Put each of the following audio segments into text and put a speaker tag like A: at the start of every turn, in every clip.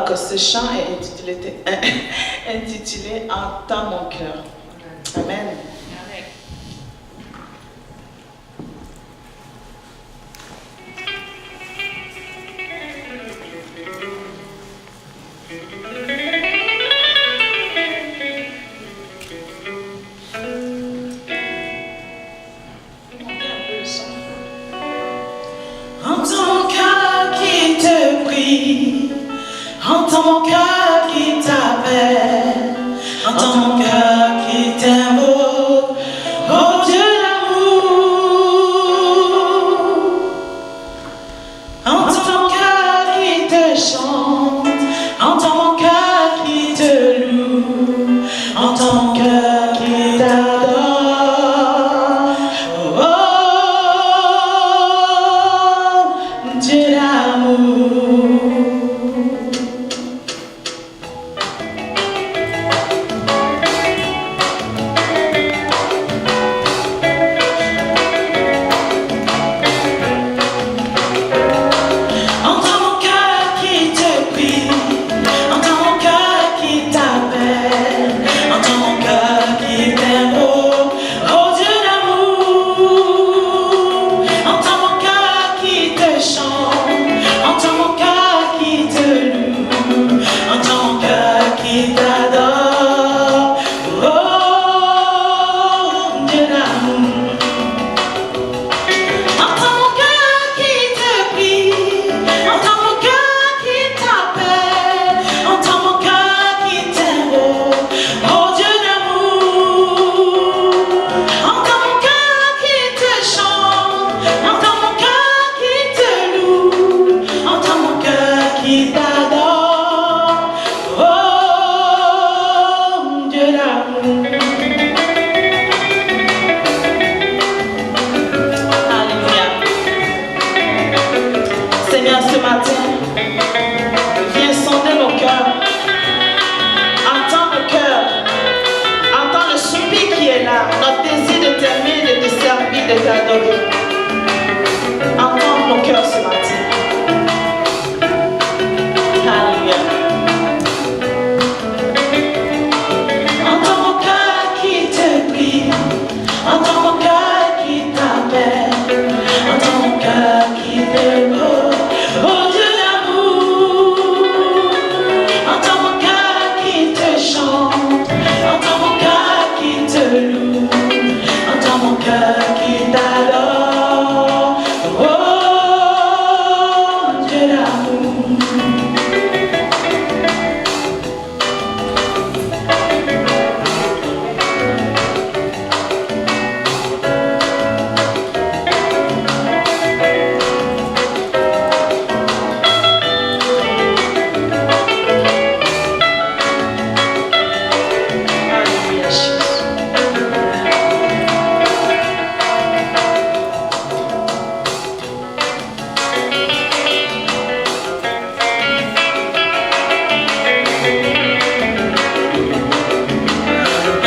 A: Donc, ce chant est intitulé Entends mon cœur. Amen.
B: Entends mon cœur qui te prie, entends mon cœur qui t'appelle, entends mon cœur qui t'invoque, oh Dieu d'amour. Entends mon cœur qui te chante, entends mon cœur qui te loue, entends mon cœur qui t'adore. Dieu d'amour. Entends mon cœur qui te prie, entends mon cœur qui t'appelle, entends mon cœur qui t'invoque, oh Dieu d'amour. Entends mon cœur qui te chante, entends mon cœur qui te loue, entends mon cœur qui t'adore, oh Dieu d'amour. Entends mon cœur qui te prie, entends mon cœur qui t'appelle, entends mon cœur qui t'invoque, oh Dieu d'amour. Entends mon cœur qui te chante, entends mon cœur qui te loue, entends mon cœur qui t'adore, oh Dieu d'amour. Alléluia. Seigneur, ce matin, viens sonder nos cœurs. Entends nos cœurs. Entends le soupir qui est là, notre désir de t'aimer, de te servir, de t'adorer. Entends nos cœurs ce matin. Alléluia. Entends mon cœur qui te prie, entends mon cœur qui t'appelle, entends mon cœur qui t'évoque, oh Dieu d'amour. Entends mon cœur qui te chante, entends mon cœur qui te loue, entends mon cœur qui t'adore, oh Dieu d'amour. Alléluia, Jésus.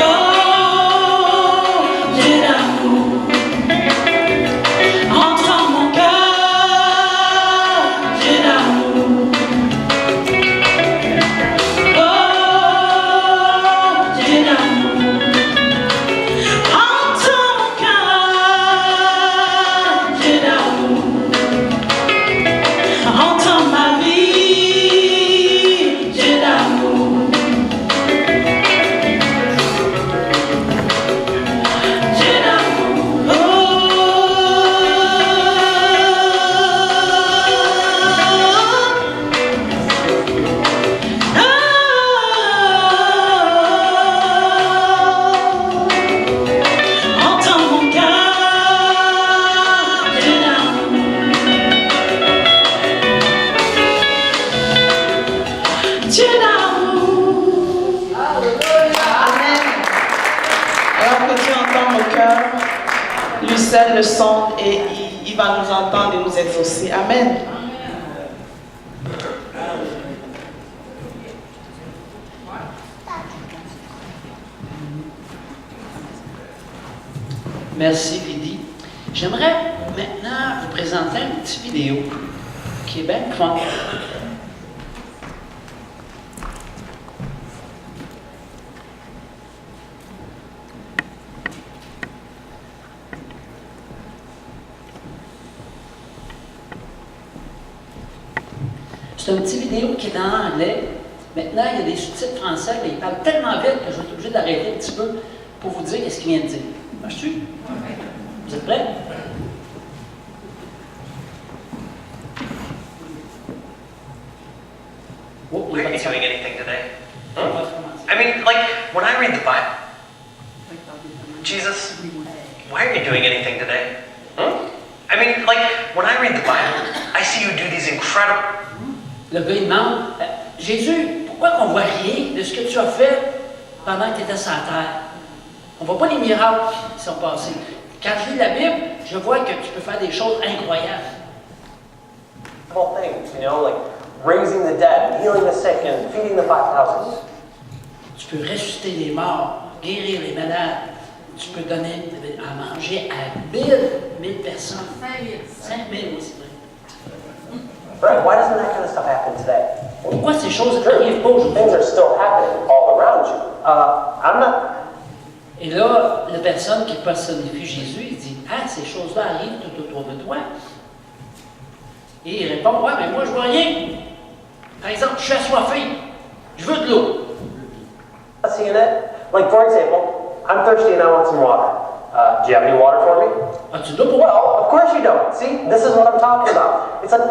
B: Oh, Dieu d'amour. Entre en mon cœur, Dieu d'amour. Oh, Dieu d'amour. Entre en mon cœur, Dieu d'amour. Entre en ma vie, Dieu d'amour. Dieu d'amour. Entends mon cœur, Dieu d'amour. Dieu d'amour.
A: Amen. Alors que Dieu entend nos cœurs, lui seul le sonde et il va nous entendre et nous exaucer. Amen.
C: Merci Lydie. J'aimerais maintenant vous présenter une petite vidéo qui est bien fun. C'est une petite vidéo qui est en anglais. Maintenant, il y a des sous-titres français, mais il parle tellement vite que je vais être obligé d'arrêter un petit peu pour vous dire ce qu'il vient de dire. Marche-tu? Vous êtes prêts? Oh,
D: Why are you doing anything today?
C: On va commencer.
D: I mean, like, when I read the Bible, Jesus, why are you doing anything today? I mean, like, when I read the Bible, I see you do these incredible...
C: Le gars, il demande, Jésus, pourquoi qu'on voit rien de ce que tu as fait pendant que tu étais sur la terre? On ne voit pas les miracles qui sont passés. Quand je lis la Bible, je vois que tu peux faire des choses incroyables.
E: Things, you know, like raising the dead, healing the sick, and feeding the 5,000.
C: Tu peux ressusciter les morts, guérir les malades. Tu peux donner à manger à 1000 personnes. 5000 aussi.
E: Right, why doesn't that kind of stuff happen today?
C: Pourquoi ces choses n'arrivent pas aujourd'hui?
E: Things are still happening all around you. I'm not...
C: Et là, la personne qui personnifie Jésus, il dit, ah, ces choses-là arrivent tout autour de toi. Et il répond, ouais, mais moi, je vois rien. Par exemple, je suis assoiffé. Je veux de l'eau.
E: Seeing it? Like, for example, I'm thirsty and I want some water. Do you have any water for me?
C: As-tu de l'eau pour moi?
E: Well, of course you don't. See, this is what I'm talking about. It's like...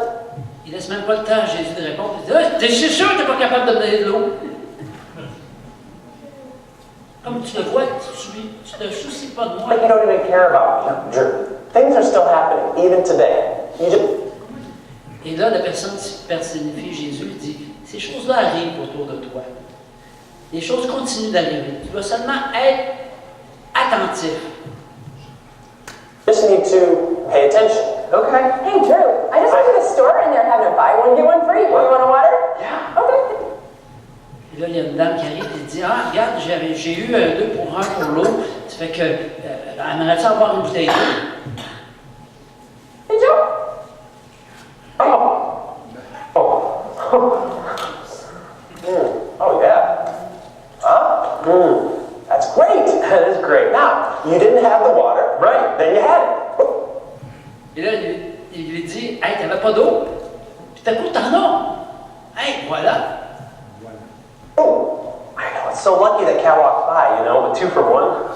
C: Il laisse même pas le temps à Jésus de répondre. Il dit, ah, t'es sûr que tu n'es pas capable de me donner de l'eau? Comme tu le vois, tu ne te soucies pas de moi.
E: Like you don't even care about me. Drew, things are still happening, even today. You just...
C: Et là, la personne qui personnifie Jésus dit, ces choses-là arrivent autour de toi. Les choses continuent d'arriver. Tu dois seulement être attentif.
E: Just need to pay attention. Okay.
F: Hey, Drew, I just went to the store and they're having a buy one, get one free. You want a water?
E: Yeah.
F: Okay.
C: Et là, il y a une dame qui arrive et dit, ah, regarde, j'ai eu 2 pour 1 pour l'eau. Ça fait que, aimerais-tu avoir une bouteille d'eau?
F: Hey, Joe.
E: Oh, yeah. Huh? That's great. That is great. Now, you didn't have the water, right? Then you had it.
C: Et là, il lui dit, hey, t'avais pas d'eau? Puis t'as coup, t'en as. Hey, voilà.
E: Oh, I know. It's so lucky that cat walked by, you know, with 2 for 1.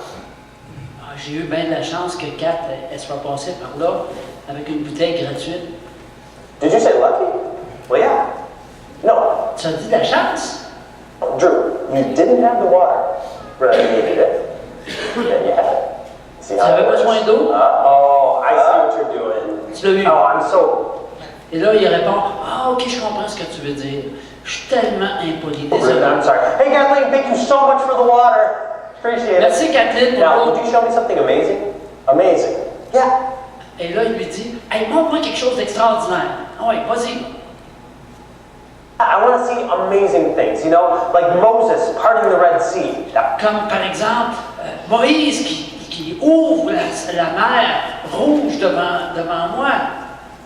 C: Ah, j'ai eu bien de la chance que Kat, elle soit passée par là avec une bouteille gratuite.
E: Did you say lucky? Well, yeah. No.
C: Tu as dit de la chance?
E: Drew, you didn't have the water. Right, you needed it. Then you had it. See
C: Tu
E: how
C: avais
E: it works?
C: besoin d'eau?
E: Oh, I see what you're doing.
C: Tu l'as eu.
E: Oh, I'm so...
C: Et là, il répond, ah, ok, je comprends ce que tu veux dire. Je suis tellement impoli. Désolé.
E: I'm sorry. Hey, Kathleen, thank you so much for the water. Appreciate it.
C: Merci, Kathleen, pour
E: Now,
C: l'eau.
E: would you show me something amazing? Amazing. Yeah.
C: Et là, il lui dit, hey, montre-moi quelque chose d'extraordinaire. Ah ouais, vas-y.
E: I want to see amazing things, you know, like Moses parting the Red Sea.
C: Comme par exemple, Moïse qui ouvre la mer rouge devant moi.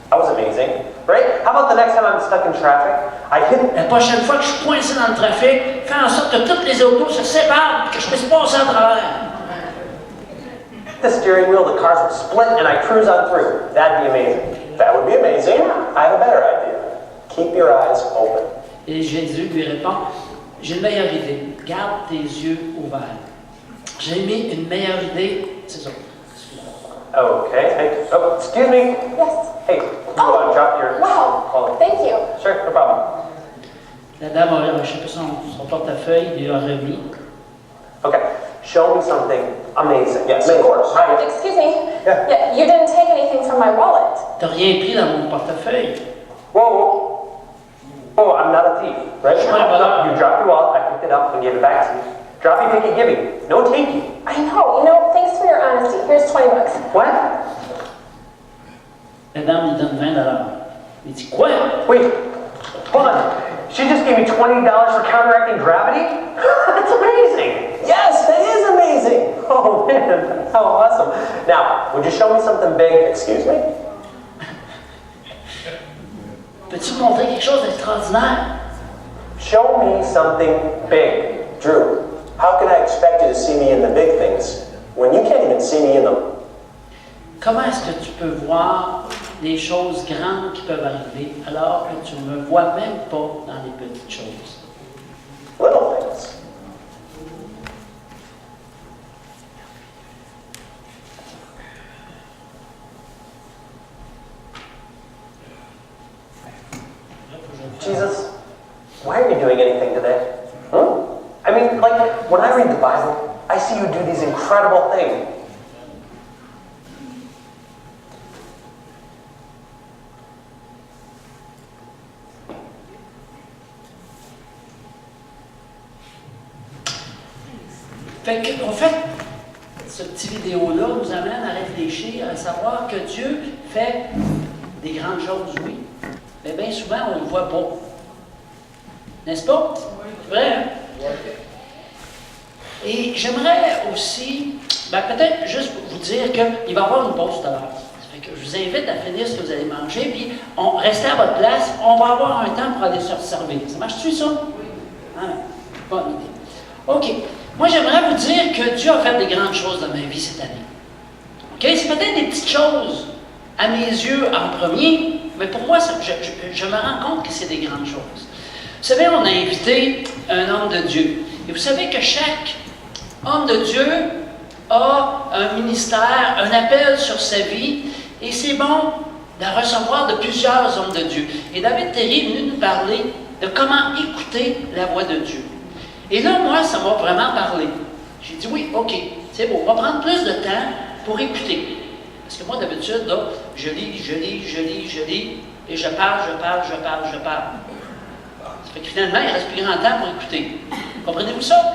E: That was amazing, right? How about the next time I'm stuck in traffic? I hit...
C: La prochaine fois que je suis coincé dans le trafic, fais en sorte que toutes les autos se séparent et que je puisse passer à travers.
E: the steering wheel, the cars would split, and I cruise on through. That'd be amazing. That would be amazing. I have a better idea. Keep your eyes open.
C: Et Jésus lui répond, j'ai une meilleure idée. Garde tes yeux ouverts. J'ai mis une meilleure idée. C'est ça.
E: Okay. Hey, oh, excuse me.
F: Yes.
E: Hey, you want to drop your...
F: Wow.
E: Oh,
F: Thank you.
E: sure, no problem.
C: La dame a arraché son portefeuille, il lui a remis.
E: Okay. Show me something amazing. Yes,
F: Of
E: course. Right.
F: Excuse me.
E: Yeah.
F: You didn't take anything from my wallet.
C: T'as rien pris dans mon portefeuille.
E: Whoa. Oh, I'm not a thief, right? No, you dropped your wallet, I picked it up and gave it back to you. Droppy, picky, gimme. No taking.
F: I know. Thanks for your honesty. Here's $20.
E: What?
C: La dame lui donne $20. Il dit, quoi?
E: Wait, hold on. She just gave me $20 for counteracting gravity? That's amazing. Yes, that is amazing. Oh, man, how awesome. Now, would you show me something big? Excuse me?
C: Peux-tu me montrer quelque chose d'extraordinaire?
E: Show me something big. Drew, how can I expect you to see me in the big things when you can't even see me in them?
C: Comment est-ce que tu peux voir les choses grandes qui peuvent arriver, alors que tu ne me vois même pas dans les petites choses.
E: Little things. Jesus, why are you doing anything today? I mean, like, when I read the Bible, I see you do these incredible things.
C: Fait que, en fait, ce petit vidéo-là nous amène à réfléchir, à savoir que Dieu fait des grandes choses, oui. Mais bien souvent, on ne le voit pas. N'est-ce pas? C'est vrai, hein? Et j'aimerais aussi, peut-être juste vous dire qu'il va y avoir une pause tout à l'heure. Ça fait que je vous invite à finir ce que vous allez manger, puis restez à votre place. On va avoir un temps pour aller se servir. Ça marche-tu, ça? Oui. Ah, bonne idée. OK. Moi, j'aimerais vous dire que Dieu a fait des grandes choses dans ma vie cette année. OK? C'est peut-être des petites choses à mes yeux en premier, mais pour moi, je me rends compte que c'est des grandes choses. Vous savez, on a invité un homme de Dieu. Et vous savez que chaque homme de Dieu a un ministère, un appel sur sa vie, et c'est bon de recevoir de plusieurs hommes de Dieu. Et David Terry est venu nous parler de comment écouter la voix de Dieu. Et là, moi, ça m'a vraiment parlé. J'ai dit, oui, OK, c'est beau, on va prendre plus de temps pour écouter. Parce que moi, d'habitude, là, je lis, et je parle. Ça fait que finalement, il ne reste plus grand temps pour écouter. Comprenez-vous ça?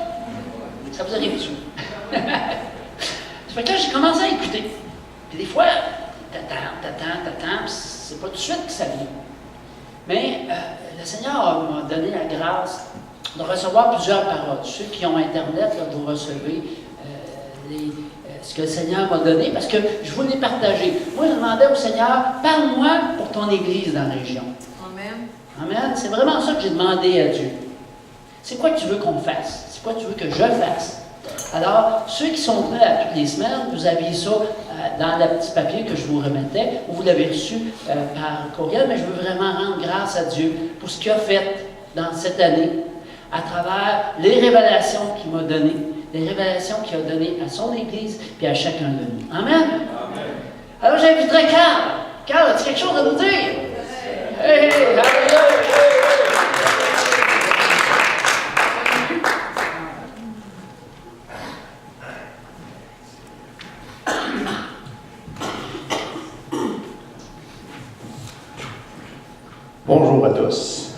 C: Ça vous arrive, ça? Ça fait que là, j'ai commencé à écouter. Puis des fois, t'attends, puis c'est pas tout de suite que ça vient. Mais le Seigneur m'a donné la grâce de recevoir plusieurs paroles. Ceux qui ont Internet, là, vous recevez ce que le Seigneur m'a donné, parce que je voulais partager. Moi, je demandais au Seigneur, parle-moi pour ton Église dans la région.
G: Amen.
C: Amen. C'est vraiment ça que j'ai demandé à Dieu. C'est quoi que tu veux qu'on fasse? C'est quoi que tu veux que je fasse? Alors, ceux qui sont venus à toutes les semaines, vous aviez ça dans le petit papier que je vous remettais, ou vous l'avez reçu par courriel, mais je veux vraiment rendre grâce à Dieu pour ce qu'il a fait dans cette année, à travers les révélations qu'il m'a données, les révélations qu'il a données à son Église et à chacun de nous. Amen? Amen. Alors, j'inviterai Carl. Carl, as-tu quelque chose à nous dire? Hey, hey,
H: Bonjour à tous.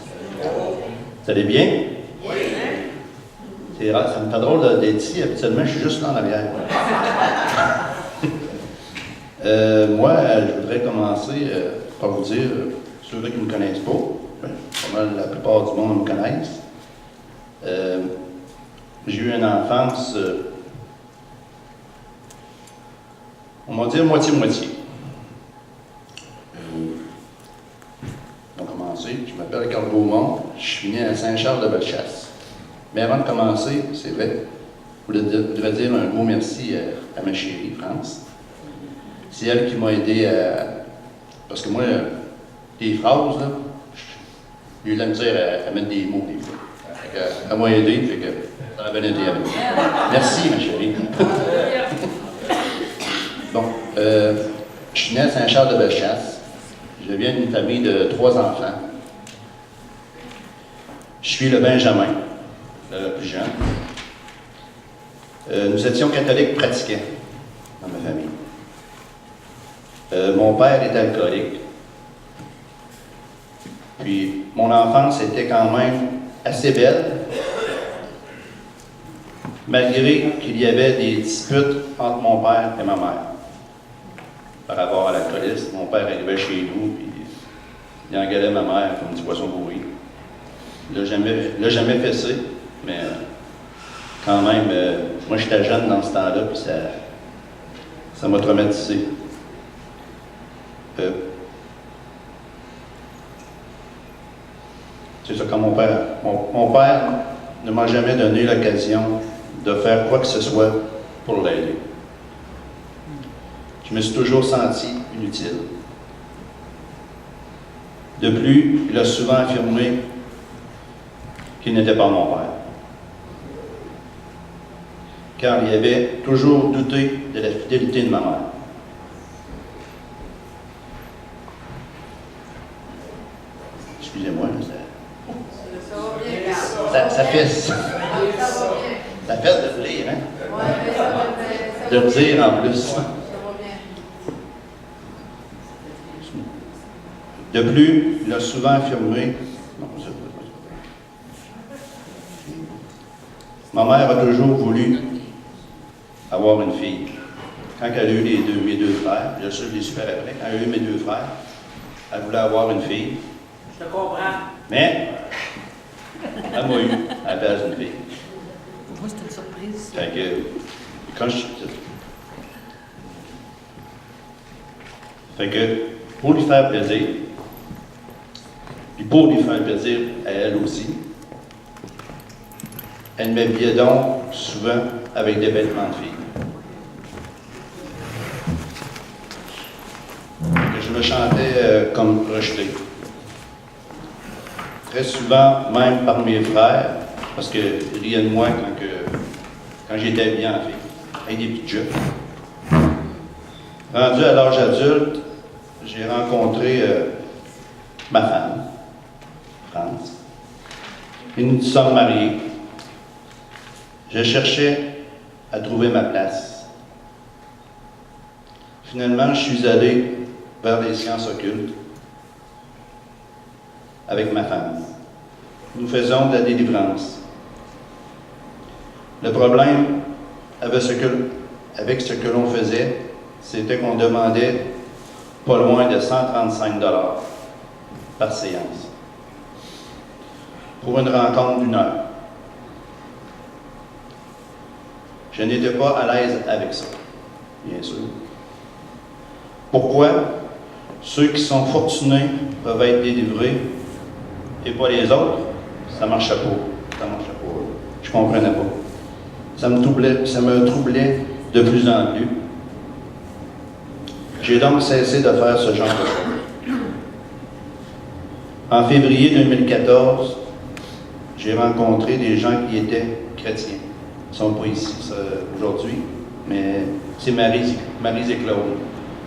H: Vous allez bien? Oui. C'est rare, ça me fait drôle d'être ici. Habituellement, je suis juste là en arrière. Moi, je voudrais commencer par vous dire, ceux qui ne me connaissent pas, pas mal la plupart du monde me connaissent. J'ai eu une enfance, on va dire moitié-moitié. Je m'appelle Carl Beaumont, je suis né à Saint-Charles-de-Bellechasse. Mais avant de commencer, c'est vrai, je voudrais dire un gros merci à ma chérie, France. C'est elle qui m'a aidé à... Parce que moi, les phrases, là, j'ai eu de la misère à mettre des mots des fois. Elle m'a aidé, fait que ça a bien aidé avec moi. Merci, ma chérie. Bon, je suis né à Saint-Charles-de-Bellechasse. Je viens d'une famille de 3 enfants. Je suis le Benjamin, le plus jeune. Nous étions catholiques pratiquants dans ma famille. Mon père était alcoolique. Puis mon enfance était quand même assez belle, malgré qu'il y avait des disputes entre mon père et ma mère. Par rapport à l'alcoolisme, mon père arrivait chez nous, puis il engueulait ma mère comme du poisson pourri. Il l'a jamais fessé, mais quand même, moi j'étais jeune dans ce temps-là, puis ça m'a traumatisé. C'est ça, comme mon père ne m'a jamais donné l'occasion de faire quoi que ce soit pour l'aider. Je me suis toujours senti inutile. De plus, il a souvent affirmé qu'il n'était pas mon père, car il avait toujours douté de la fidélité de ma mère. Excusez-moi, ça fait de lire, hein? De le dire en plus. De plus, il a souvent affirmé. Ma mère a toujours voulu avoir une fille. Quand elle a eu mes deux frères, je l'ai su après, quand elle a eu mes deux frères, elle voulait avoir une fille.
C: Je te comprends.
H: Mais, elle m'a eu à la place d'une fille.
G: Pour moi, c'était une surprise.
H: Fait que, quand je suis petit. Fait que, pour lui faire plaisir, puis pour lui faire plaisir à elle aussi, elle m'habillait donc souvent avec des vêtements de fille. Que je me chantais comme rejeté. Très souvent, même par mes frères, parce qu'ils riaient de moi quand j'étais habillé en fille, avec des petites jupes. Rendu à l'âge adulte, j'ai rencontré ma femme, France, et nous sommes mariés. Je cherchais à trouver ma place. Finalement, je suis allé vers les sciences occultes avec ma femme. Nous faisons de la délivrance. Le problème avec ce que l'on faisait, c'était qu'on demandait pas loin de 135 $ par séance pour une rencontre d'1 heure. Je n'étais pas à l'aise avec ça, bien sûr. Pourquoi ceux qui sont fortunés peuvent être délivrés et pas les autres? Ça ne marchait pas. Ça marchait pas. Je ne comprenais pas. Ça me troublait de plus en plus. J'ai donc cessé de faire ce genre de choses. En février 2014, j'ai rencontré des gens qui étaient chrétiens. Ils ne sont pas ici aujourd'hui, mais c'est Marie et Claude,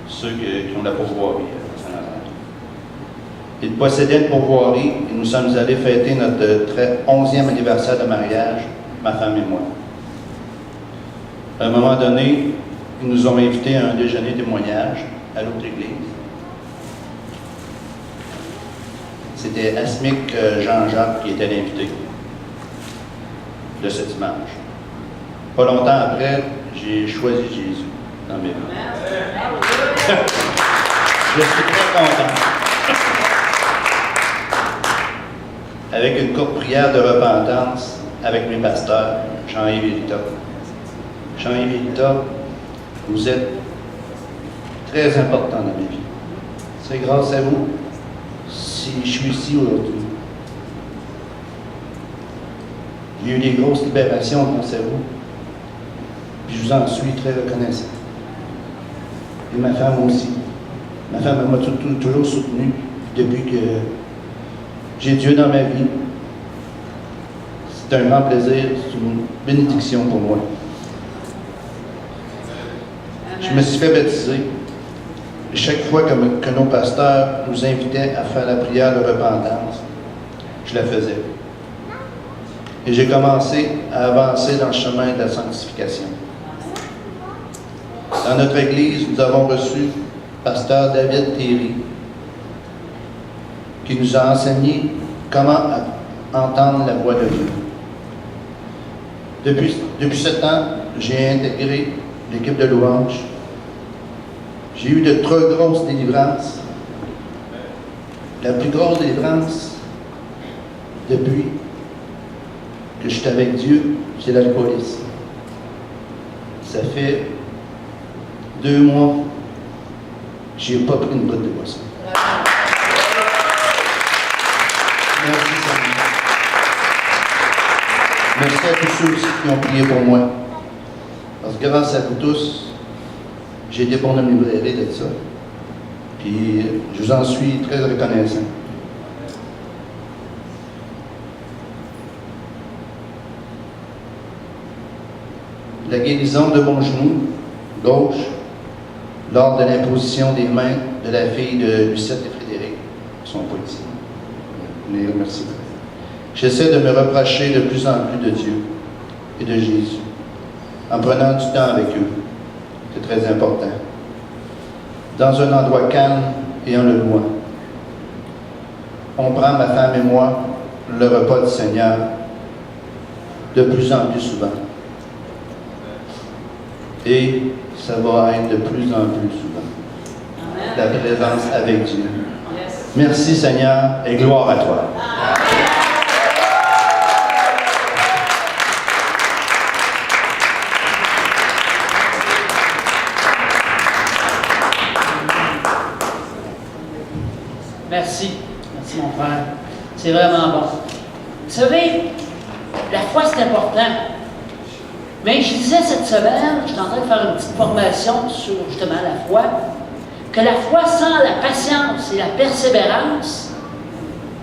H: ceux qui ont la pourvoirie. Ils possédaient une pourvoirie et nous sommes allés fêter notre 11e anniversaire de mariage, ma femme et moi. À un moment donné, ils nous ont invités à un déjeuner témoignage à l'autre église. C'était Asmic Jean-Jacques qui était l'invité de ce dimanche. Pas longtemps après, j'ai choisi Jésus dans mes vies. Je suis très content. Avec une courte prière de repentance avec mes pasteurs, Jean-Yves et Rita. Jean-Yves et Rita, vous êtes très importants dans ma vie. C'est grâce à vous si je suis ici aujourd'hui. J'ai eu des grosses libérations grâce à vous. Puis je vous en suis très reconnaissant. Et ma femme aussi. Ma femme m'a toujours soutenu depuis que j'ai Dieu dans ma vie. C'est un grand plaisir, c'est une bénédiction pour moi. Je me suis fait baptiser. Et chaque fois que nos pasteurs nous invitaient à faire la prière de repentance, je la faisais. Et j'ai commencé à avancer dans le chemin de la sanctification. Dans notre église, nous avons reçu pasteur David Thierry, qui nous a enseigné comment entendre la voix de Dieu. Depuis 7 ans, j'ai intégré l'équipe de louange. J'ai eu de très grosses délivrances. La plus grosse délivrance, depuis que je suis avec Dieu, c'est l'alcoolisme. Ça fait 2 mois que je n'ai pas pris une goutte de boisson. Merci, Seigneur. Merci à tous ceux aussi qui ont prié pour moi. Parce que grâce à vous tous, j'ai été bon de me libérer de ça. Puis je vous en suis très reconnaissant. la guérison de mon genou gauche lors de l'imposition des mains de la fille de Lucette et Frédéric, qui sont pas ici. Je les remercie. J'essaie de me rapprocher de plus en plus de Dieu et de Jésus, en prenant du temps avec eux. C'est très important. Dans un endroit calme et en le louant. On prend, ma femme et moi, le repas du Seigneur de plus en plus souvent. Et ça va être de plus en plus souvent. La présence avec Dieu. Merci Seigneur et gloire à toi.
C: Merci. Merci, mon frère. C'est vraiment bon. Vous savez, la foi, c'est important. Mais je disais cette semaine, j'étais en train de faire une petite formation sur justement la foi, que la foi sans la patience et la persévérance,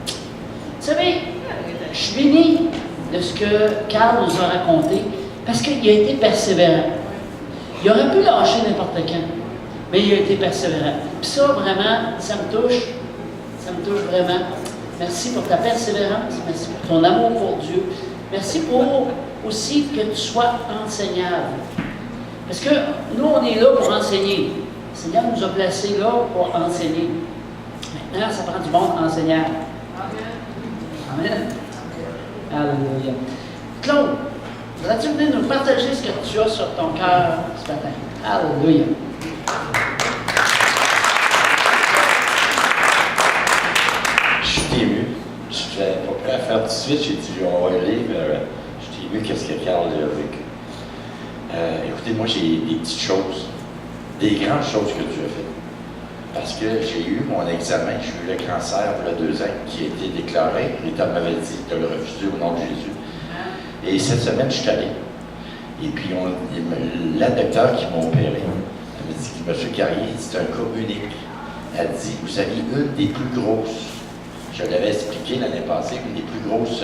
C: vous savez, je suis béni de ce que Carl nous a raconté, parce qu'il a été persévérant. Il aurait pu lâcher n'importe quand, mais il a été persévérant. Puis ça, vraiment, ça me touche vraiment. Merci pour ta persévérance, merci pour ton amour pour Dieu. Merci pour aussi que tu sois enseignable. Parce que nous, on est là pour enseigner. Le Seigneur nous a placés là pour enseigner. Maintenant, ça prend du monde enseignable. Amen. Alléluia. Claude, voudrais-tu venir nous partager ce que tu as sur ton cœur ce matin? Alléluia.
I: Je suis ému. Je n'avais pas prêt à faire tout de suite. J'ai dit, on va lire. Je suis ému, qu'est-ce que Carl a vécu. Écoutez, moi, j'ai des petites choses, des grandes choses que Dieu a faites. Parce que j'ai eu mon examen, j'ai eu le cancer il y a 2 ans qui a été déclaré. L'État m'avait dit de le refuser au nom de Jésus. Et cette semaine, je suis allé. Et puis, la docteure qui m'a opéré, elle m'a dit, M. Carrier, c'est un cas unique. Elle dit, vous savez, une des plus grosses, je l'avais expliqué l'année passée, une des plus grosses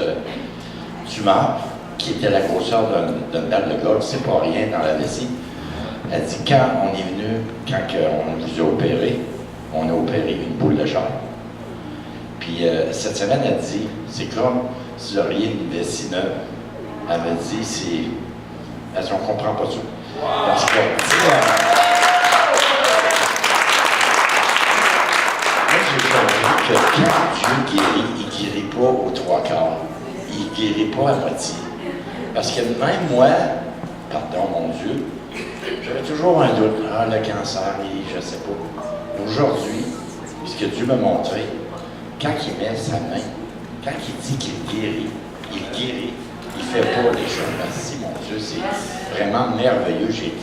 I: tumeurs, qui était la grosseur d'une balle de golf, c'est pas rien dans la vessie. Elle dit, quand on est venu, quand on vous a opéré, on a opéré une boule de chair. Puis cette semaine, elle dit, c'est comme si vous auriez une vessie neuve. Elle m'a dit, c'est... Elle dit, on comprend pas ça. Parce que, moi, j'ai compris que quand Dieu guérit, il ne guérit pas aux 3/4. Il ne guérit pas à moitié. Parce que même moi, pardon mon Dieu, j'avais toujours un doute. Ah, le cancer, je ne sais pas. Aujourd'hui, ce que Dieu m'a montré, quand il met sa main, quand il dit qu'il guérit, il guérit. Il ne fait pas les choses. Merci, mon Dieu, c'est vraiment merveilleux. J'ai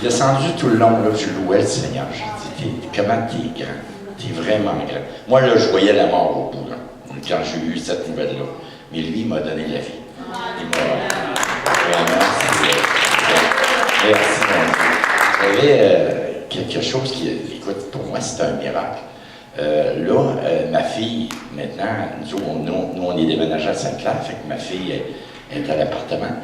I: descendu tout le long, là, je louais le Seigneur. J'ai dit, comment tu es grand? Tu es vraiment grand. Moi, là, je voyais la mort au bout, là, quand j'ai eu cette nouvelle-là. Mais lui, il m'a donné la vie. Il m'a vraiment... Merci, mon Dieu. Il y avait quelque chose qui... Écoute, pour moi, c'est un miracle. Ma fille, maintenant, nous on est déménagés à Sainte-Claire, fait que ma fille est à l'appartement.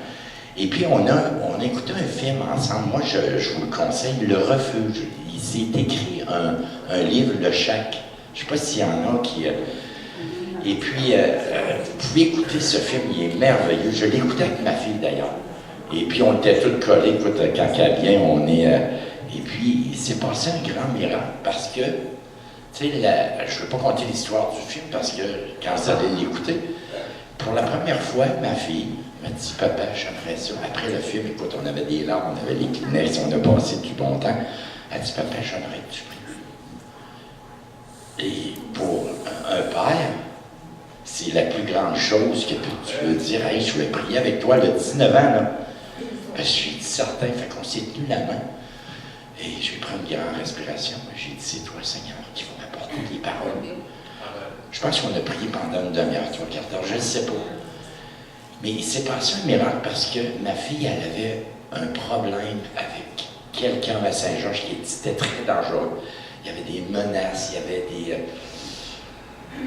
I: Et puis, on a écouté un film ensemble. Moi, je vous le conseille, Le Refuge. Il s'est écrit un livre, Le Chac. Je ne sais pas s'il y en a qui... Et puis, vous pouvez écouter ce film, il est merveilleux. Je l'ai écouté avec ma fille, d'ailleurs. Et puis, on était tous collés. Écoute, quand elle vient, on est... et puis, il s'est passé un grand miracle parce que... Tu sais, je ne veux pas conter l'histoire du film parce que quand vous allez l'écouter, pour la première fois, ma fille m'a dit, papa, j'aimerais ça. Après le film, écoute, on avait des larmes, on avait les Kleenex, on a passé du bon temps. Elle dit, papa, j'aimerais que tu pries. Et pour un père, c'est la plus grande chose que tu peux dire, hey, je vais prier avec toi le 19 ans, là. Je suis certain, fait qu'on s'est tenu la main. Et j'ai pris une grande respiration. J'ai dit, c'est toi, Seigneur, qui va m'apporter les paroles. Je pense qu'on a prié pendant une demi-heure, 3/4 heures, je ne sais pas. Mais il s'est passé un miracle parce que ma fille, elle avait un problème avec quelqu'un à Saint-Georges qui était très dangereux. Il y avait des menaces, il y avait des...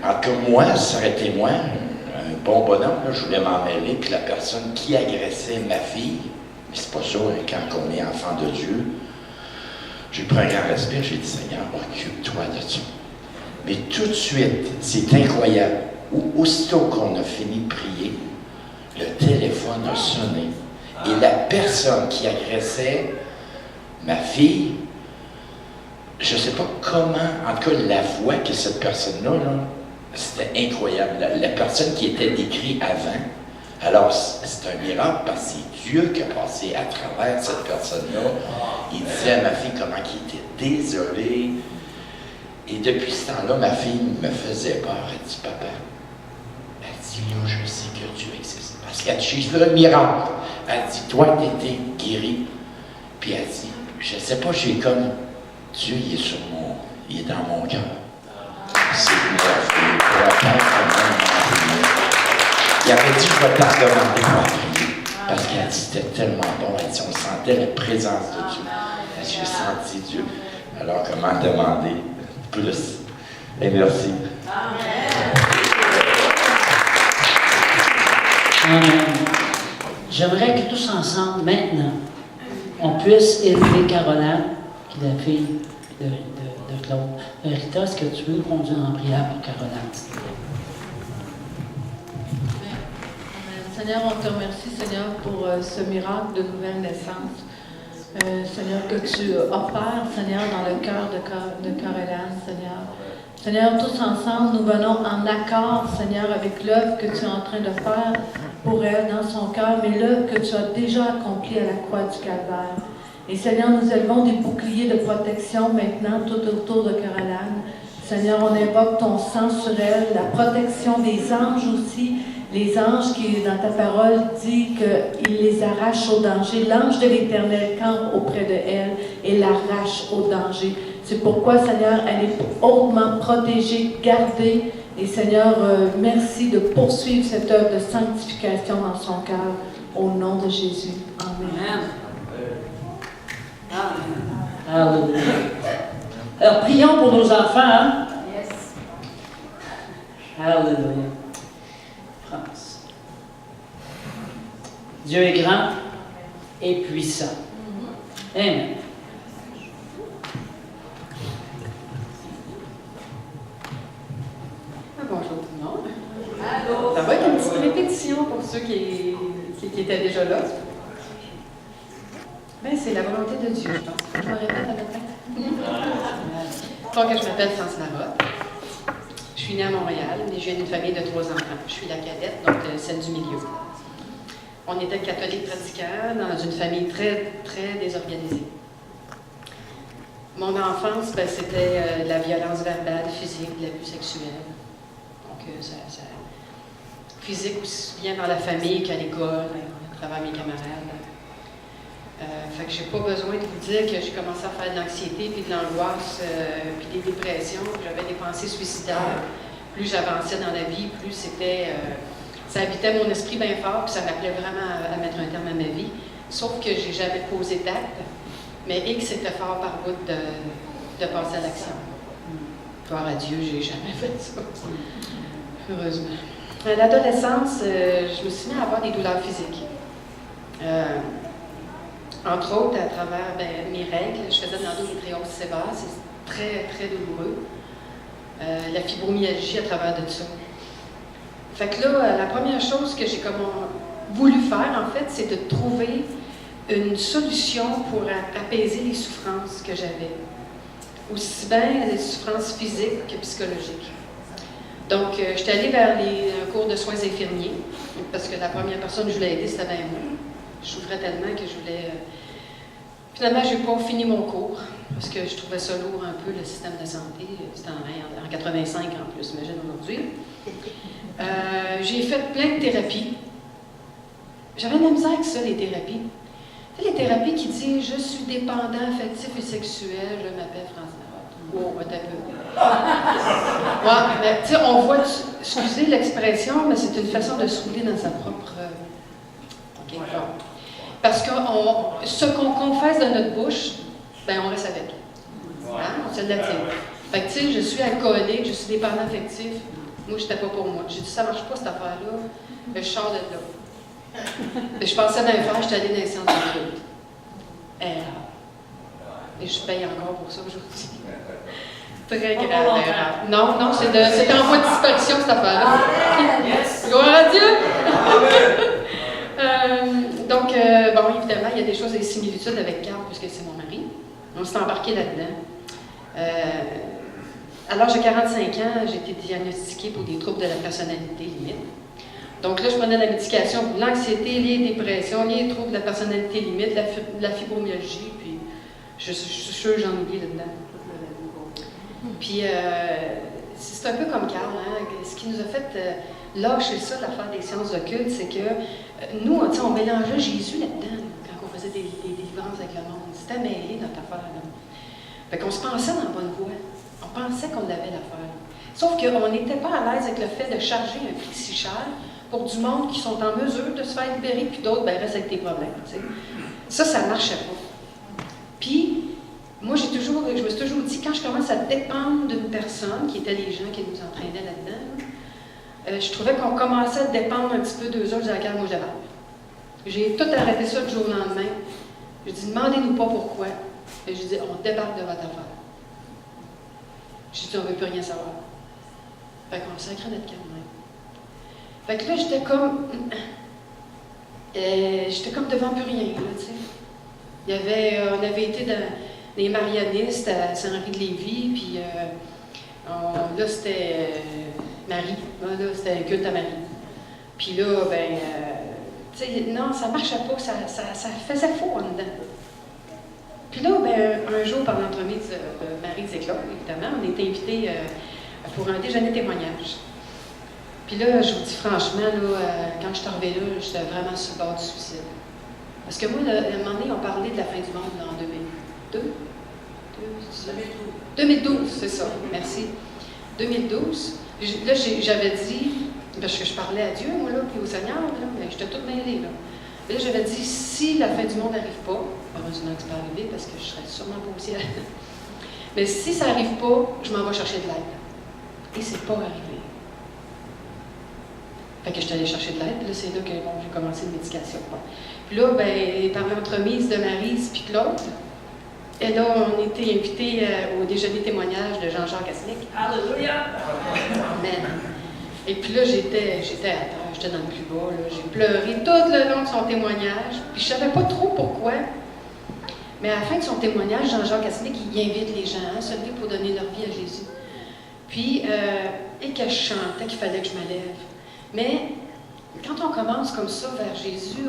I: En tout cas, moi, ça aurait été moi, un bon bonhomme, là, je voulais m'en mêler, puis la personne qui agressait ma fille Mais c'est pas ça, hein, quand on est enfant de Dieu. J'ai pris un grand respect, j'ai dit, Seigneur, occupe-toi de ça. Mais tout de suite, c'est incroyable. Aussitôt qu'on a fini de prier, le téléphone a sonné. Et la personne qui agressait ma fille, je ne sais pas comment, en tout cas la voix que cette personne-là, là, c'était incroyable. La personne qui était décrite avant, alors c'est un miracle parce que c'est Dieu qui a passé à travers cette personne-là. Il disait à ma fille comment il était désolé. Et depuis ce temps-là, ma fille me faisait peur. Elle dit, papa, elle dit, là, je sais que Dieu existe. Parce qu'elle dit, j'ai vu un miracle. Elle dit, toi, tu étais guéri. Puis elle dit, je ne sais pas, j'ai comme, Dieu, il est dans mon cœur. C'est merveilleux. Pour attendre comment il avait dit, je vais t'en demander pour prier. Parce qu'elle dit, c'était tellement bon. Elle dit, on sentait la présence de Dieu. Elle dit, j'ai senti Dieu. Alors, comment demander plus? Et merci.
C: Amen. J'aimerais que tous ensemble, maintenant, on puisse élever Caroline, qui est la fille de Claude. Rita, est-ce que tu veux nous conduire en prière pour Caroline?
G: Seigneur, on te remercie, Seigneur, pour ce miracle de nouvelle naissance. Seigneur, que tu opères, Seigneur, dans le cœur de Caroline, Seigneur. Seigneur, tous ensemble, nous venons en accord, Seigneur, avec l'œuvre que tu es en train de faire pour elle dans son cœur, mais l'œuvre que tu as déjà accomplie à la croix du Calvaire. Et Seigneur, nous élevons des boucliers de protection maintenant tout autour de Caroline. Seigneur, on invoque ton sang sur elle, la protection des anges aussi. Les anges qui, dans ta parole, dit qu'il les arrache au danger. L'ange de l'Éternel campe auprès de elle et l'arrache au danger. C'est pourquoi, Seigneur, elle est hautement protégée, gardée. Et Seigneur, merci de poursuivre cette œuvre de sanctification dans son cœur. Au nom de Jésus. Amen.
C: Alléluia. Alors, prions pour nos enfants. Hein?
G: Yes.
C: Alléluia. France. Dieu est grand et puissant. Amen.
J: Bonjour tout le monde. Allô. Ça va être une petite répétition pour ceux qui étaient déjà là. Ben, c'est la volonté de Dieu, je pense. Je me répète à votre tête. Donc, je m'appelle France Larotte. Je suis née à Montréal, mais je viens d'une famille de 3 enfants. Je suis la cadette, donc celle du milieu. On était catholiques pratiquants dans une famille très, très désorganisée. Mon enfance, ben, c'était la violence verbale, physique, de l'abus sexuel. Donc, physique aussi bien dans la famille qu'à l'école, à travers mes camarades. Fait que j'ai pas besoin de vous dire que j'ai commencé à faire de l'anxiété, puis de l'angoisse, puis des dépressions. J'avais des pensées suicidaires. Plus j'avançais dans la vie, plus c'était... ça habitait mon esprit bien fort, puis ça m'appelait vraiment à mettre un terme à ma vie. Sauf que j'ai jamais posé d'acte, mais que c'était fort par bout de passer à l'action. Gloire à Dieu, j'ai jamais fait ça. Heureusement. À l'adolescence, je me suis mis à avoir des douleurs physiques. Entre autres, à travers mes règles, je faisais de l'endométriose sévère, c'est très, très douloureux. La fibromyalgie à travers de ça. Fait que là, la première chose que j'ai voulu faire, en fait, c'est de trouver une solution pour apaiser les souffrances que j'avais. Aussi bien les souffrances physiques que psychologiques. Donc, je suis allée vers un cours de soins infirmiers, parce que la première personne que je voulais aider, c'était bien moi. Je souffrais tellement que je voulais... Finalement, je n'ai pas fini mon cours, parce que je trouvais ça lourd un peu, le système de santé. C'était en 85 en plus, imagine aujourd'hui. J'ai fait plein de thérapies. J'avais de la misère avec ça, les thérapies. Tu sais, les thérapies qui disent « Je suis dépendant affectif et sexuel, je m'appelle France Larotte. » Wow, t'as peu. Ouais, mais tu sais, on voit, excusez l'expression, mais c'est une façon de se rouler dans sa propre... OK, bon. Parce que ce qu'on confesse dans notre bouche, ben on reste avec. Hein? On se l'attire. Fait que tu sais, je suis alcoolique, je suis dépendant affectif. Moi, j'étais pas pour moi. J'ai dit, ça marche pas cette affaire-là. Je sors de là. Je pensais bien faire, j'étais allée dans les séances d'occulte. Erreur. Et je paye encore pour ça aujourd'hui. Très grave erreur. Non, c'était en voie de disparition cette affaire-là. Gloire à Dieu! Donc, bon, évidemment, il y a des choses, des similitudes avec Carl, puisque c'est mon mari. On s'est embarqué là-dedans. À l'âge de 45 ans, j'ai été diagnostiquée pour des troubles de la personnalité limite. Donc là, je prenais la médication pour l'anxiété, les dépressions, les troubles de la personnalité limite, la fibromyalgie, puis je suis sûre que j'en oublie là-dedans. Puis c'est un peu comme Carl, hein? Ce qui nous a fait lâcher ça, l'affaire des sciences occultes, c'est que nous, on mélangeait Jésus là-dedans, quand on faisait des délivrances avec le monde. C'était mêlé, notre affaire. Là. Fait qu'on se pensait dans la bonne voie. On pensait qu'on avait l'affaire. Sauf qu'on n'était pas à l'aise avec le fait de charger un prix si cher pour du monde qui sont en mesure de se faire libérer, puis d'autres, ben, restent avec tes problèmes. T'sais. Ça ne marchait pas. Puis, moi, je me suis toujours dit, quand je commence à dépendre d'une personne, qui étaient les gens qui nous entraînaient là-dedans, je trouvais qu'on commençait à dépendre un petit peu d'eux autres, je disais, regarde, moi, j'avais. J'ai tout arrêté ça du jour au lendemain. J'ai dit, demandez-nous pas pourquoi. Et j'ai dit, on débarque de votre affaire. J'ai dit, on ne veut plus rien savoir. Fait qu'on sacrait notre calme. Fait que là, j'étais comme devant plus rien, là, tu sais. On avait été dans des marianistes à Saint-Henri-de-Lévis, puis là, c'était Marie. Là, c'était un culte à Marie. Puis là, ben, tu sais, non, ça marchait pas, ça faisait faux en dedans. Puis là, ben, un jour, par l'entremise de Marie Zéclot, évidemment, on était invités pour un déjeuner témoignage. Puis là, je vous dis franchement, là, quand je suis arrivée là, j'étais vraiment sur le bord du suicide. Parce que moi, à un moment donné, on parlait de la fin du monde en 2002. 2012, c'est ça, merci. 2012. Là, j'avais dit, parce que je parlais à Dieu, moi, là, puis au Seigneur, là, mais j'étais toute mêlée, là. Et là, j'avais dit, si la fin du monde n'arrive pas, heureusement que c'est pas arrivé, parce que je serais sûrement pas au ciel. Mais si ça n'arrive pas, je m'en vais chercher de l'aide. Et c'est pas arrivé. Fait que je suis allée chercher de l'aide, puis là, c'est là que bon, j'ai commencé une médication. Bon. Puis là, ben, par l'entremise de Maryse puis Claude, et là, on était invités au déjeuner témoignage de Jean-Jacques Asnick.
C: Alléluia!
J: Amen. Et puis là, j'étais à terre, j'étais dans le plus bas, là. J'ai pleuré tout le long de son témoignage, puis je savais pas trop pourquoi. Mais à la fin de son témoignage, Jean-Jacques Asnick, il invite les gens à se lever pour donner leur vie à Jésus. Puis, et que je chantais qu'il fallait que je me lève. Mais quand on commence comme ça vers Jésus,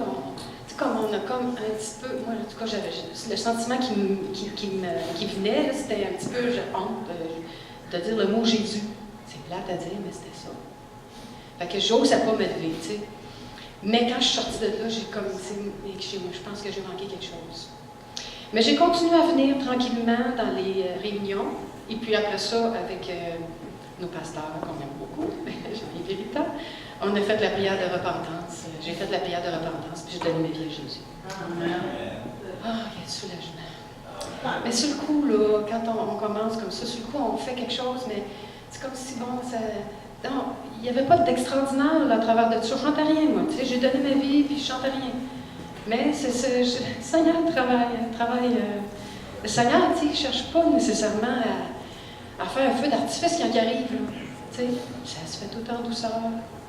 J: comme on a comme un petit peu, moi en tout cas, j'avais le sentiment qui venait, c'était un petit peu, j'ai honte de dire le mot Jésus. C'est plate à dire, mais c'était ça. Fait que j'osais pas me lever, tu sais. Mais quand je suis sortie de là, j'ai comme, je pense que j'ai manqué quelque chose. Mais j'ai continué à venir tranquillement dans les réunions, et puis après ça, avec nos pasteurs, qu'on aime beaucoup, Jean-Yves Vérita, on a fait la prière de repentance. J'ai fait la prière de repentance, puis j'ai donné ma vie à Jésus. Amen. Ah, il y a du soulagement. Mais sur le coup, là, quand on commence comme ça, sur le coup, on fait quelque chose, mais c'est comme si, bon, ça... Non, il n'y avait pas d'extraordinaire là, à travers de tout ça. Je ne chantais rien, moi. Tu sais, j'ai donné ma vie, puis je ne chantais rien. Mais le Seigneur travaille. Le Seigneur, tu sais, il ne cherche pas nécessairement à faire un feu d'artifice quand il arrive. Là. Tu sais, ça se fait tout en douceur,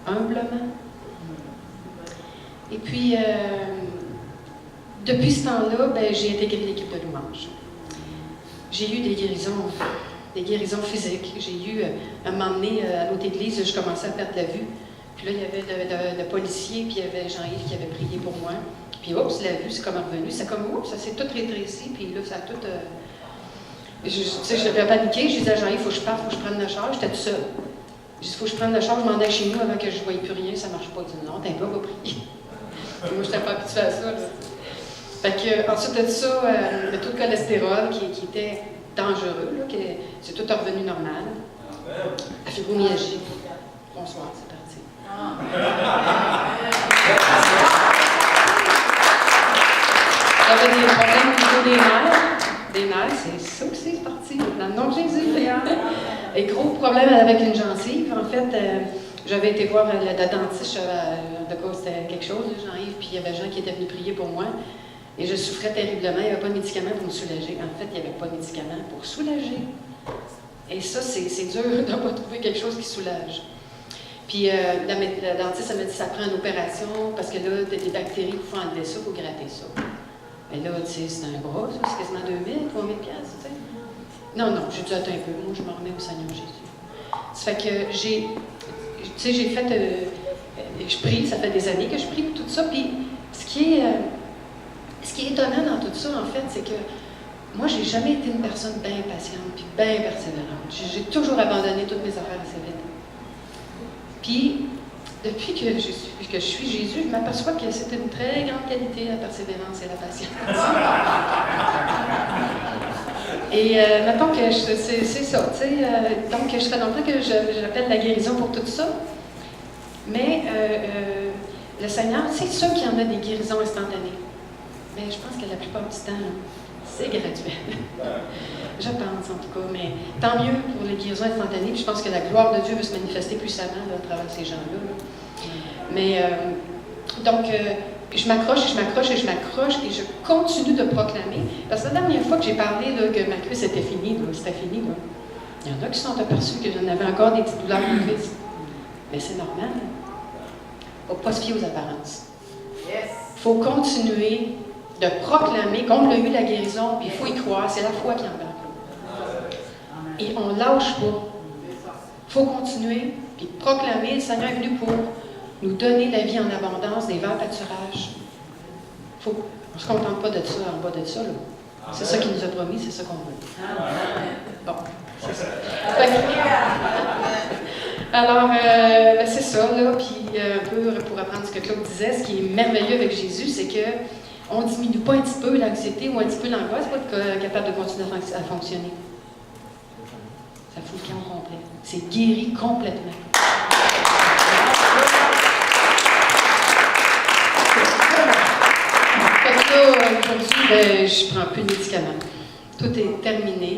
J: humblement. Et puis, depuis ce temps-là, ben, j'ai intégré l'équipe de louange. J'ai eu des guérisons physiques. J'ai eu, à un moment donné, à l'autre église, je commençais à perdre la vue. Puis là, il y avait le policier, puis il y avait Jean-Yves qui avait prié pour moi. Puis, oups, la vue, c'est comme revenu. C'est comme, oups, ça s'est tout rétréci, puis là, ça a tout... tu sais, je l'avais paniqué. Je disais à Jean-Yves, il faut que je parte, il faut que je prenne le char. J'étais toute seule. Je dis, il faut que je prenne le char, je m'en aille chez nous avant que je ne voyais plus rien, ça ne marche pas. Il dit, non, t'es un peu, on va prier. Moi, je n'étais pas habituée à ça, là. Fait que, ensuite de ça, le taux de cholestérol qui était dangereux, là, c'est tout revenu normal. La fibromyalgie. Bonsoir, c'est parti. J'avais des problèmes au niveau des nerfs. Des nerfs, c'est ça aussi, c'est parti. Dans le nom de Jésus, et gros problème avec une gencive. En fait, j'avais été voir le dentiste, de quoi c'était quelque quelque chose, Jean-Yves, puis il y avait Jean qui était venu prier pour moi. Et je souffrais terriblement. Il n'y avait pas de médicaments pour me soulager. En fait, il n'y avait pas de médicaments pour soulager. Et ça, c'est dur de ne pas trouver quelque chose qui soulage. Puis la dentiste, elle m'a dit ça prend une opération parce que là, des bactéries, il faut enlever ça, il faut gratter ça. Mais là, tu sais, c'est un bras, ça, c'est quasiment 2000, 3000 piastres, tu sais. Non, j'ai dû attendre un peu. Moi, je me remets au Seigneur Jésus. Ça fait que j'ai fait, je prie, ça fait des années que je prie pour tout ça. Puis ce qui est étonnant dans tout ça, en fait, c'est que moi, j'ai jamais été une personne bien patiente puis bien persévérante. J'ai toujours abandonné toutes mes affaires assez vite. Puis, depuis que je suis Jésus, je m'aperçois que c'est une très grande qualité, la persévérance et la patience. Et mettons que c'est ça, tu sais. Donc, je fais longtemps que j'appelle la guérison pour tout ça. Mais le Seigneur, c'est sûr qu'il y en a des guérisons instantanées. Mais je pense que la plupart du temps, c'est graduel. Je pense, en tout cas. Mais tant mieux pour les guérisons instantanées. Puis je pense que la gloire de Dieu veut se manifester puissamment là, à travers ces gens-là. Là. Mais, donc, je m'accroche et je m'accroche et je m'accroche et je continue de proclamer. Parce que la dernière fois que j'ai parlé là, que ma cuisse était finie, c'était fini. Là. Il y en a qui sont aperçus que j'en avais encore des petites douleurs de cuisse. Mais c'est normal. Il ne faut pas se fier aux apparences. Il faut continuer de proclamer, comme l'a eu la guérison, puis il faut y croire, c'est la foi qui embarque. Et on ne lâche pas. Il faut continuer, puis proclamer, le Seigneur est venu pour nous donner la vie en abondance, des verts pâturages. On ne se contente pas de ça en bas de ça. C'est ça qu'il nous a promis, c'est ça qu'on veut. Bon, c'est ça. Alors, c'est ça, là, puis un peu pour apprendre ce que Claude disait, ce qui est merveilleux avec Jésus, c'est qu'on ne diminue pas un petit peu l'anxiété ou un petit peu l'angoisse pour être capable de continuer à fonctionner. Ça fout le camp complet. C'est guéri complètement. Fait que là, aujourd'hui, je ne prends plus de médicaments. Tout est terminé.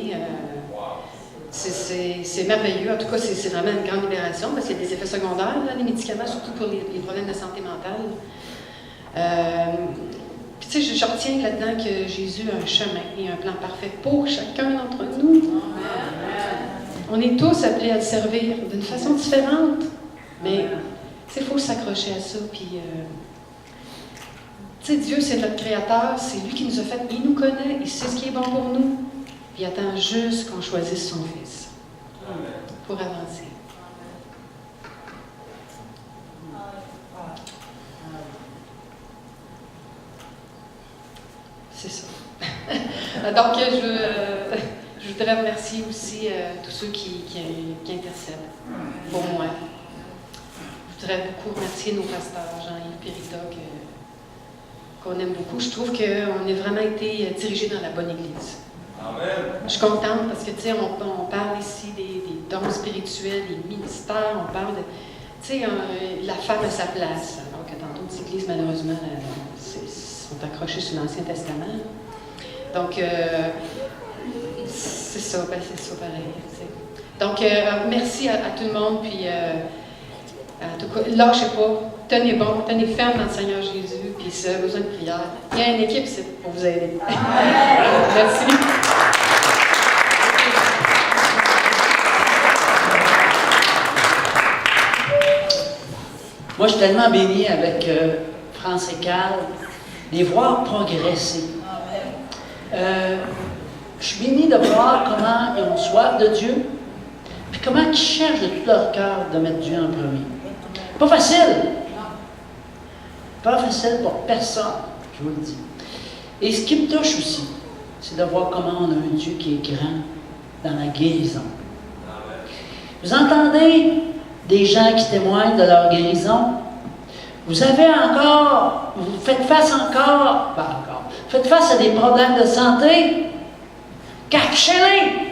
J: C'est merveilleux. En tout cas, c'est vraiment une grande libération parce qu'il y a des effets secondaires, là, les médicaments, surtout pour les problèmes de santé mentale. Puis, tu sais, je retiens là-dedans que Jésus a un chemin et un plan parfait pour chacun d'entre nous. On est tous appelés à le servir d'une façon différente. Mais, il faut s'accrocher à ça. Puis, tu sais, Dieu, c'est notre Créateur. C'est lui qui nous a fait. Il nous connaît. Il sait ce qui est bon pour nous. Puis il attend juste qu'on choisisse son Fils pour avancer. C'est ça. Donc, je voudrais remercier aussi tous ceux qui intercèdent pour moi. Je voudrais beaucoup remercier nos pasteurs, Jean-Yves Périta, qu'on aime beaucoup. Je trouve qu'on a vraiment été dirigés dans la bonne Église. Je suis contente parce que, tu sais, on parle ici des dons spirituels, des ministères, on parle de, tu sais, la femme à sa place. Alors que dans d'autres églises, malheureusement, sont accrochées sur l'Ancien Testament. Donc, c'est ça pareil. T'sais. Donc, merci à tout le monde, puis en tout cas, lâchez pas, tenez bon, tenez ferme dans le Seigneur Jésus, puis si vous avez besoin de prière, il y a une équipe ici pour vous aider. Merci.
C: Moi, je suis tellement béni avec France et Carl, les voir progresser. Je suis béni de voir comment ils ont soif de Dieu, puis comment ils cherchent de tout leur cœur de mettre Dieu en premier. Pas facile. Pas facile pour personne, je vous le dis. Et ce qui me touche aussi, c'est de voir comment on a un Dieu qui est grand dans la guérison. Vous entendez des gens qui témoignent de leur guérison? Vous avez encore, vous faites face faites face à des problèmes de santé? Cachez-les!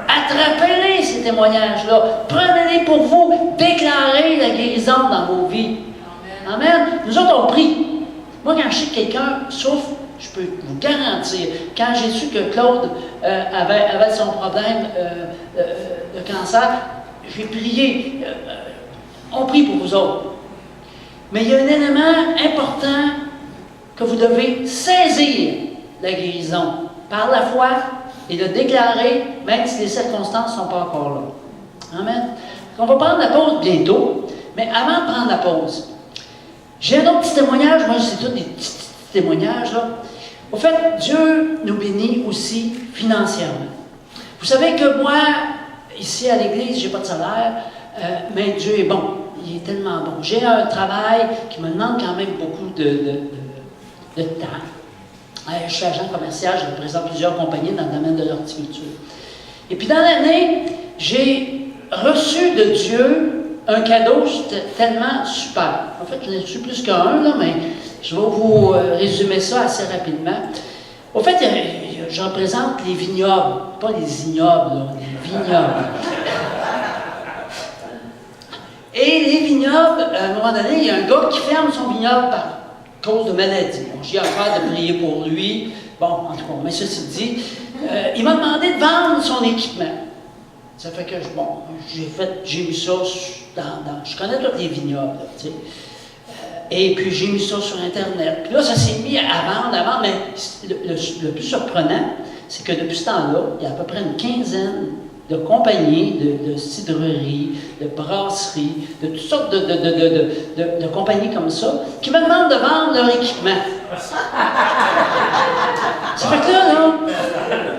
C: Attrapez-les, ces témoignages-là. Prenez-les pour vous. Déclarez la guérison dans vos vies. Amen. Nous autres, on prie. Moi, quand je sais que quelqu'un souffre, je peux vous garantir, quand j'ai su que Claude avait son problème de cancer, j'ai prié. On prie pour vous autres. Mais il y a un élément important important que vous devez saisir la guérison par la foi et le déclarer, même si les circonstances ne sont pas encore là. Amen. On va prendre la pause bientôt, mais avant de prendre la pause, j'ai un autre petit témoignage. Moi, c'est tous des petits témoignages, là. Au fait, Dieu nous bénit aussi financièrement. Vous savez que moi, ici à l'église, je n'ai pas de salaire, mais Dieu est bon. Il est tellement bon. J'ai un travail qui me demande quand même beaucoup de temps. Je suis agent commercial, je représente plusieurs compagnies dans le domaine de l'horticulture. Et puis dans l'année, j'ai reçu de Dieu un cadeau tellement super. En fait, je n'ai reçu plus qu'un, là, mais je vais vous résumer ça assez rapidement. Au fait, je représente les vignobles, pas les ignobles, là, les vignobles. Et les vignobles, à un moment donné, il y a un gars qui ferme son vignoble par cause de maladie. Bon, j'ai affaire de prier pour lui. Bon, en tout cas, mais ceci dit, il m'a demandé de vendre son équipement. Ça fait que, j'ai mis ça dans... Je connais tous les vignobles, là, tu sais. Et puis, j'ai mis ça sur Internet. Puis là, ça s'est mis à vendre, mais le plus surprenant, c'est que depuis ce temps-là, il y a à peu près une quinzaine de compagnies, de cidreries, de brasseries, de toutes sortes de compagnies comme ça, qui me demandent de vendre leur équipement. Ça fait que là,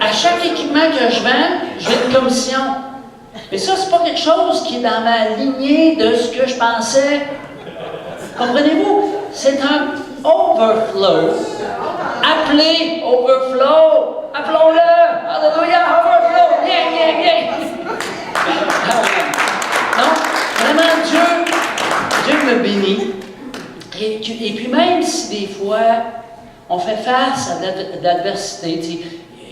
C: à chaque équipement que je vends, j'ai une commission. Mais ça, c'est pas quelque chose qui est dans ma lignée de ce que je pensais. Comprenez-vous? C'est un overflow. Appelez overflow. Appelons-le. Alléluia, overflow. Yeah. Donc, vraiment, Dieu me bénit. Et puis même si des fois, on fait face à de l'adversité,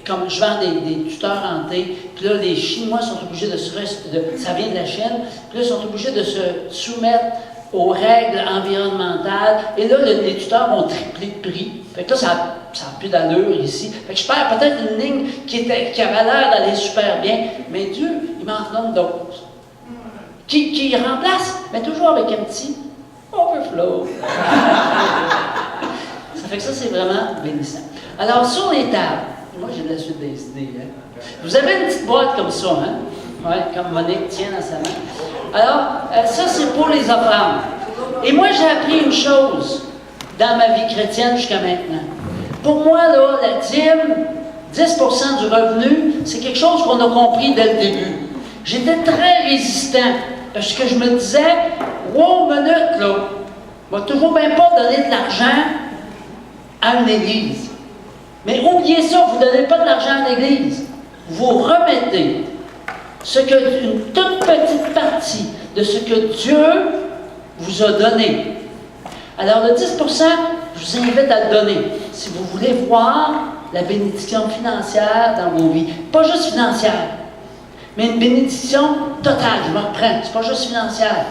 C: comme je vends des tuteurs hantés, puis là, les Chinois sont obligés ça vient de la Chine, puis là, ils sont obligés de se soumettre aux règles environnementales, et là, les tuteurs vont tripler de prix. Fait que là, ça n'a plus d'allure ici. Fait que je perds peut-être une ligne qui avait l'air d'aller super bien, mais Dieu, il m'en donne d'autres. Qui remplace, mais toujours avec un petit overflow. Ça fait que ça, c'est vraiment bénissant. Alors, sur les tables, moi, j'ai de la suite des idées. Hein? Vous avez une petite boîte comme ça, hein? Ouais, comme Monique tient dans sa main. Alors, ça, c'est pour les offrandes. Et moi, j'ai appris une chose dans ma vie chrétienne jusqu'à maintenant. Pour moi, là, la dîme, 10% du revenu, c'est quelque chose qu'on a compris dès le début. J'étais très résistant, parce que je me disais, wow, minute, là, on va toujours même pas donner de l'argent à une église. Mais oubliez ça, vous ne donnez pas de l'argent à l'église. Vous remettez une toute petite partie de ce que Dieu vous a donné. Alors, le 10%, je vous invite à le donner. Si vous voulez voir la bénédiction financière dans vos vies. Pas juste financière, mais une bénédiction totale. Je me reprends. C'est pas juste financière.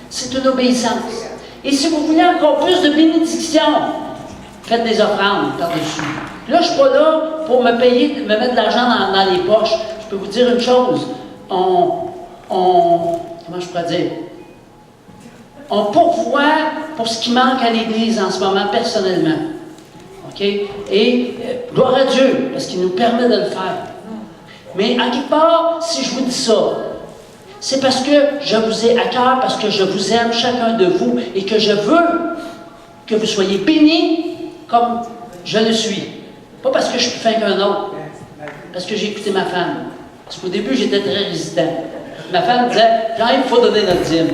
C: C'est une obéissance. Et si vous voulez encore plus de bénédiction, faites des offrandes par-dessus. Là, je ne suis pas là pour me mettre de l'argent dans les poches. Je peux vous dire une chose. Comment je pourrais dire? On pourvoit pour ce qui manque à l'Église en ce moment, personnellement. OK? Et gloire à Dieu, parce qu'il nous permet de le faire. Mais en quelque part, si je vous dis ça, c'est parce que je vous ai à cœur, parce que je vous aime chacun de vous et que je veux que vous soyez bénis comme je le suis. Pas parce que je suis plus fin qu'un autre, parce que j'ai écouté ma femme. Parce qu'au début, j'étais très résistant. Ma femme disait, quand il faut donner notre dîme.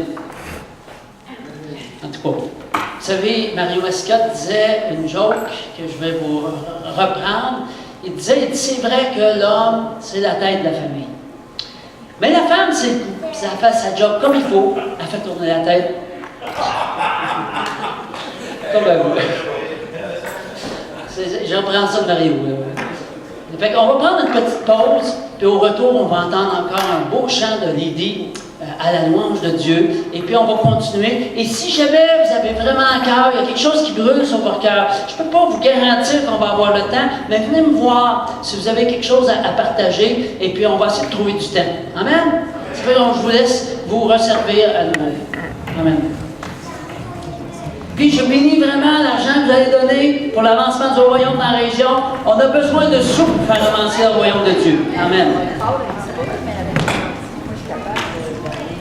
C: En tout cas, vous savez, Mario Mascotte disait une joke que je vais vous reprendre. Il disait, c'est vrai que l'homme, c'est la tête de la famille. Mais la femme, c'est le cou. Ça fait sa job comme il faut. Elle fait tourner la tête. Comme elle veut. Je reprends ça de Mario. Fait qu'on va prendre une petite pause, puis au retour, on va entendre encore un beau chant de Lydie à la louange de Dieu, et puis on va continuer. Et si jamais vous avez vraiment à cœur, il y a quelque chose qui brûle sur votre cœur, je ne peux pas vous garantir qu'on va avoir le temps, mais venez me voir si vous avez quelque chose à partager, et puis on va essayer de trouver du temps. Amen? Ça fait donc je vous laisse vous resservir à nouveau. Amen. Puis je bénis vraiment l'argent que vous allez donner pour l'avancement du royaume dans la région. On a besoin de sous pour faire avancer le royaume de Dieu. Amen.